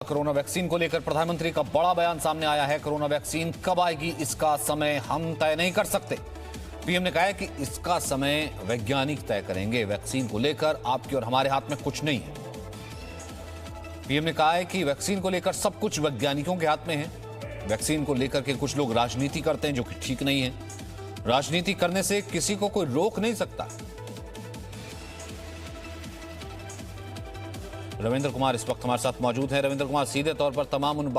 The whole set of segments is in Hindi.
कोरोना वैक्सीन को लेकर प्रधानमंत्री का बड़ा बयान सामने आया है। कोरोना वैक्सीन कब आएगी इसका समय हम तय नहीं कर सकते। पीएम ने कहा है कि इसका समय वैज्ञानिक तय करेंगे। वैक्सीन को लेकर आपके और हमारे हाथ में कुछ नहीं है। पीएम ने कहा है कि वैक्सीन को लेकर सब कुछ वैज्ञानिकों के हाथ में है। वैक्सीन को लेकर के कुछ लोग राजनीति करते हैं जो कि ठीक नहीं है। राजनीति करने से किसी को कोई रोक नहीं सकता। रविंद्र कुमार इस वक्त हमारे साथ मौजूद हैं। रविंद्र कुमार, सीधे तौर पर तमाम उन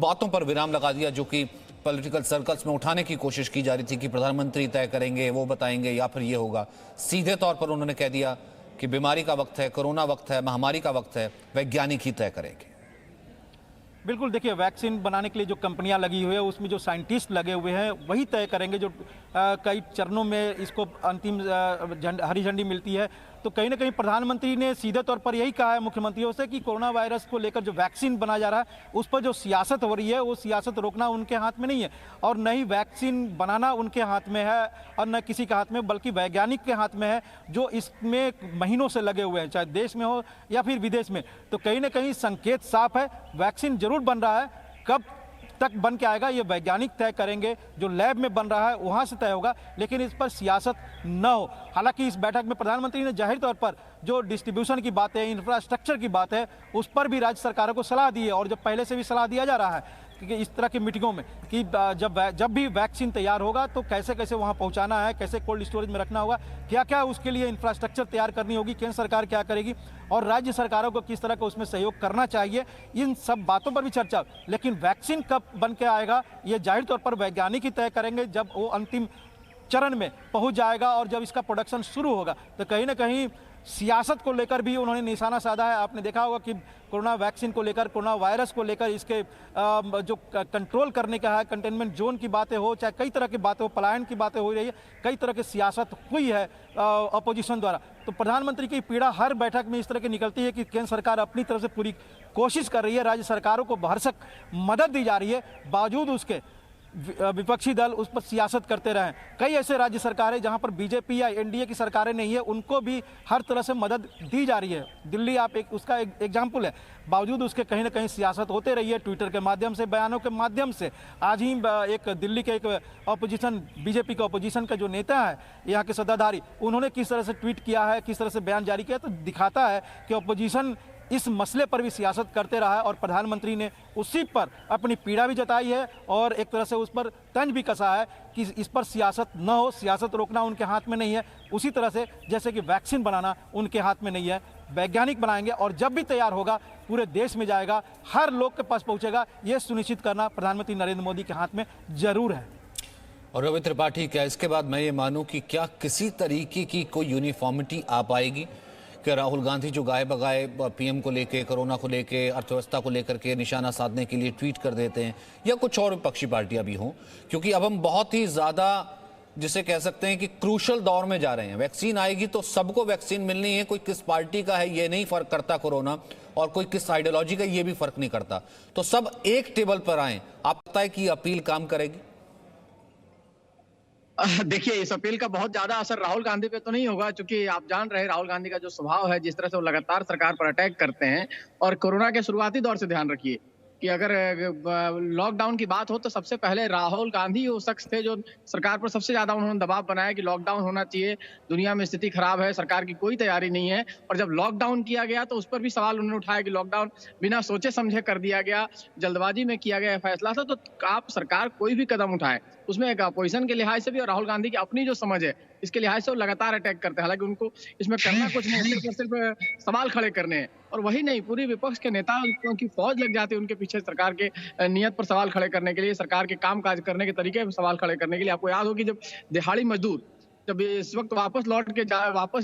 बातों पर विराम लगा दिया जो कि पॉलिटिकल सर्कल्स में उठाने की कोशिश की जा रही थी कि प्रधानमंत्री तय करेंगे, वो बताएंगे या फिर ये होगा। सीधे तौर पर उन्होंने कह दिया कि बीमारी का वक्त है, कोरोना वक्त है, महामारी का वक्त है, वैज्ञानिक ही तय करेंगे। बिल्कुल, देखिए, वैक्सीन बनाने के लिए जो कंपनियां लगी हुई है उसमें जो साइंटिस्ट लगे हुए हैं वही तय करेंगे। जो कई चरणों में इसको अंतिम हरी झंडी मिलती है, तो कहीं ना कहीं प्रधानमंत्री ने सीधे तौर पर यही कहा है मुख्यमंत्रियों से कि कोरोना वायरस को लेकर जो वैक्सीन बनाया जा रहा है उस पर जो सियासत हो रही है वो सियासत रोकना उनके हाथ में नहीं है, और न ही वैक्सीन बनाना उनके हाथ में है और न किसी के हाथ में, बल्कि वैज्ञानिक के हाथ में है जो इसमें महीनों से लगे हुए हैं, चाहे देश में हो या फिर विदेश में। तो कहीं ना कहीं संकेत साफ है, वैक्सीन जरूर बन रहा है, कब तक बन के आएगा ये वैज्ञानिक तय करेंगे। जो लैब में बन रहा है वहां से तय होगा, लेकिन इस पर सियासत न हो। हालांकि इस बैठक में प्रधानमंत्री ने जाहिर तौर पर जो डिस्ट्रीब्यूशन की बात है, इंफ्रास्ट्रक्चर की बात है, उस पर भी राज्य सरकारों को सलाह दी है, और जब पहले से भी सलाह दिया जा रहा है कि इस तरह की मीटिंगों में कि जब भी वैक्सीन तैयार होगा तो कैसे कैसे वहां पहुंचाना है, कैसे कोल्ड स्टोरेज में रखना होगा, क्या क्या उसके लिए इंफ्रास्ट्रक्चर तैयार करनी होगी, केंद्र सरकार क्या करेगी और राज्य सरकारों को किस तरह का उसमें सहयोग करना चाहिए, इन सब बातों पर भी चर्चा। लेकिन वैक्सीन कब बन के आएगा ये जाहिर तौर पर वैज्ञानिक ही तय करेंगे जब वो अंतिम चरण में पहुंच जाएगा और जब इसका प्रोडक्शन शुरू होगा। तो कहीं ना कहीं सियासत को लेकर भी उन्होंने निशाना साधा है। आपने देखा होगा कि कोरोना वैक्सीन को लेकर, कोरोना वायरस को लेकर, इसके जो कंट्रोल करने का है, कंटेनमेंट जोन की बातें हो, चाहे कई तरह की बातें हो, पलायन की बातें हो रही है, कई तरह की सियासत हुई है अपोजिशन द्वारा। तो प्रधानमंत्री की पीड़ा हर बैठक में इस तरह की निकलती है कि केंद्र सरकार अपनी तरफ से पूरी कोशिश कर रही है, राज्य सरकारों को भरसक मदद दी जा रही है, बावजूद उसके विपक्षी दल उस पर सियासत करते रहे। कई ऐसे राज्य सरकारें जहां पर बीजेपी या एनडीए की सरकारें नहीं है, उनको भी हर तरह से मदद दी जा रही है। दिल्ली आप उसका एक एग्जाम्पल है, बावजूद उसके कहीं ना कहीं सियासत होते रही है, ट्विटर के माध्यम से, बयानों के माध्यम से। आज ही एक दिल्ली के एक अपोजिशन, बीजेपी का अपोजिशन का जो नेता है, यहाँ के सत्ताधारी, उन्होंने किस तरह से ट्वीट किया है, किस तरह से बयान जारी किया, तो दिखाता है कि अपोजिशन इस मसले पर भी सियासत करते रहा है और प्रधानमंत्री ने उसी पर अपनी पीड़ा भी जताई है और एक तरह से उस पर तंज भी कसा है कि इस पर सियासत न हो, सियासत रोकना उनके हाथ में नहीं है। उसी तरह से जैसे कि वैक्सीन बनाना उनके हाथ में नहीं है, वैज्ञानिक बनाएंगे और जब भी तैयार होगा पूरे देश में जाएगा, हर लोग के पास पहुंचेगा, ये सुनिश्चित करना प्रधानमंत्री नरेंद्र मोदी के हाथ में जरूर है। और रवि त्रिपाठी, क्या इसके बाद मैं ये मानूं कि क्या किसी तरीके की कोई यूनिफॉर्मिटी आ पाएगी कि राहुल गांधी जो गाए बगाए पीएम को लेके, कोरोना को लेके, अर्थव्यवस्था को लेकर के निशाना साधने के लिए ट्वीट कर देते हैं, या कुछ और विपक्षी पार्टियां भी हों? क्योंकि अब हम बहुत ही ज्यादा जिसे कह सकते हैं कि क्रूशल दौर में जा रहे हैं। वैक्सीन आएगी तो सबको वैक्सीन मिलनी है, कोई किस पार्टी का है ये नहीं फर्क करता कोरोना, और कोई किस आइडियोलॉजी का ये भी फर्क नहीं करता, तो सब एक टेबल पर आए। आप पता है कि अपील काम करेगी? देखिए, इस अपील का बहुत ज्यादा असर राहुल गांधी पे तो नहीं होगा, क्योंकि आप जान रहे हैं राहुल गांधी का जो स्वभाव है, जिस तरह से वो लगातार सरकार पर अटैक करते हैं। और कोरोना के शुरुआती दौर से ध्यान रखिए कि अगर लॉकडाउन की बात हो तो सबसे पहले राहुल गांधी वो शख्स थे जो सरकार पर सबसे ज्यादा उन्होंने दबाव बनाया कि लॉकडाउन होना चाहिए, दुनिया में स्थिति खराब है, सरकार की कोई तैयारी नहीं है। और जब लॉकडाउन किया गया तो उस पर भी सवाल उन्होंने उठाया कि लॉकडाउन बिना सोचे समझे कर दिया गया, जल्दबाजी में किया गया फैसला था। तो आप सरकार कोई भी कदम उठाए उसमें एक अपोजिशन के लिहाज से भी और राहुल गांधी की अपनी जो समझ है इसके लिहाज से वो लगातार अटैक करते हैं। हालांकि उनको इसमें करना कुछ नहीं, सिर्फ सवाल खड़े करने हैं। और वही नहीं, पूरी विपक्ष के नेता की फौज लग जाती है उनके पीछे सरकार के नियत पर सवाल खड़े करने के लिए, सरकार के काम काज करने के तरीके पर सवाल खड़े करने के लिए। आपको याद हो कि जब दिहाड़ी मजदूर जब इस वक्त वापस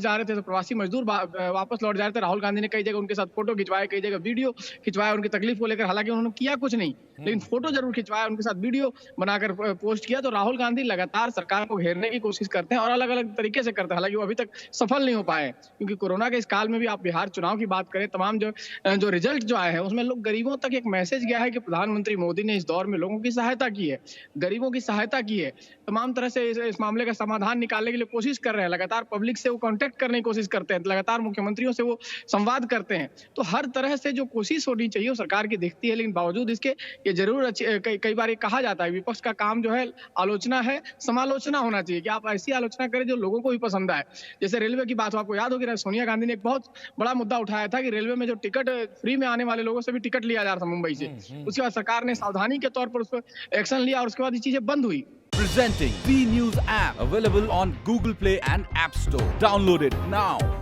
जा रहे थे, तो प्रवासी मजदूर वापस लौट जा रहे थे, राहुल गांधी ने कई जगह उनके साथ फोटो खिंचवाए, कई जगह वीडियो खिंचवाया उनकी तकलीफ को लेकर। हालांकि उन्होंने किया कुछ नहीं, लेकिन फोटो जरूर खिंचवाया, उनके साथ वीडियो बनाकर पोस्ट किया। तो राहुल गांधी लगातार सरकार को घेरने की कोशिश करते हैं और अलग अलग तरीके से करते हैं। हालांकि वो अभी तक सफल नहीं हो पाए, क्योंकि कोरोना के इस काल में भी आप बिहार चुनाव की बात करें, तमाम जो रिजल्ट जो आए हैं उसमें लोग गरीबों तक एक मैसेज गया है कि प्रधानमंत्री मोदी ने इस दौर में लोगों की सहायता की है, गरीबों की सहायता की है, तमाम तरह से इस मामले का समाधान निकालने के लिए कोशिश कर रहे हैं, लगातार पब्लिक से वो कांटेक्ट करने की कोशिश करते हैं, लगातार मुख्यमंत्रियों से वो संवाद करते हैं। तो हर तरह से जो कोशिश होनी चाहिए वो सरकार की दिखती है, लेकिन बावजूद इसके ये जरूर कई बार ये कहा जाता है विपक्ष का काम जो है आलोचना है, समालोचना होना चाहिए कि आप ऐसी आलोचना करें जो लोगों को भी पसंद आए। जैसे रेलवे की बात हो, आपको याद होगी ना, सोनिया गांधी ने एक बहुत बड़ा मुद्दा उठाया था कि रेलवे में जो टिकट फ्री में आने वाले लोगों से भी टिकट लिया जा रहा था मुंबई से। उसके बाद सरकार ने सावधानी के तौर पर उस पर एक्शन लिया और उसके बाद ये चीजें बंद हुई। Presenting B News app, available on Google Play and App Store. Download it now.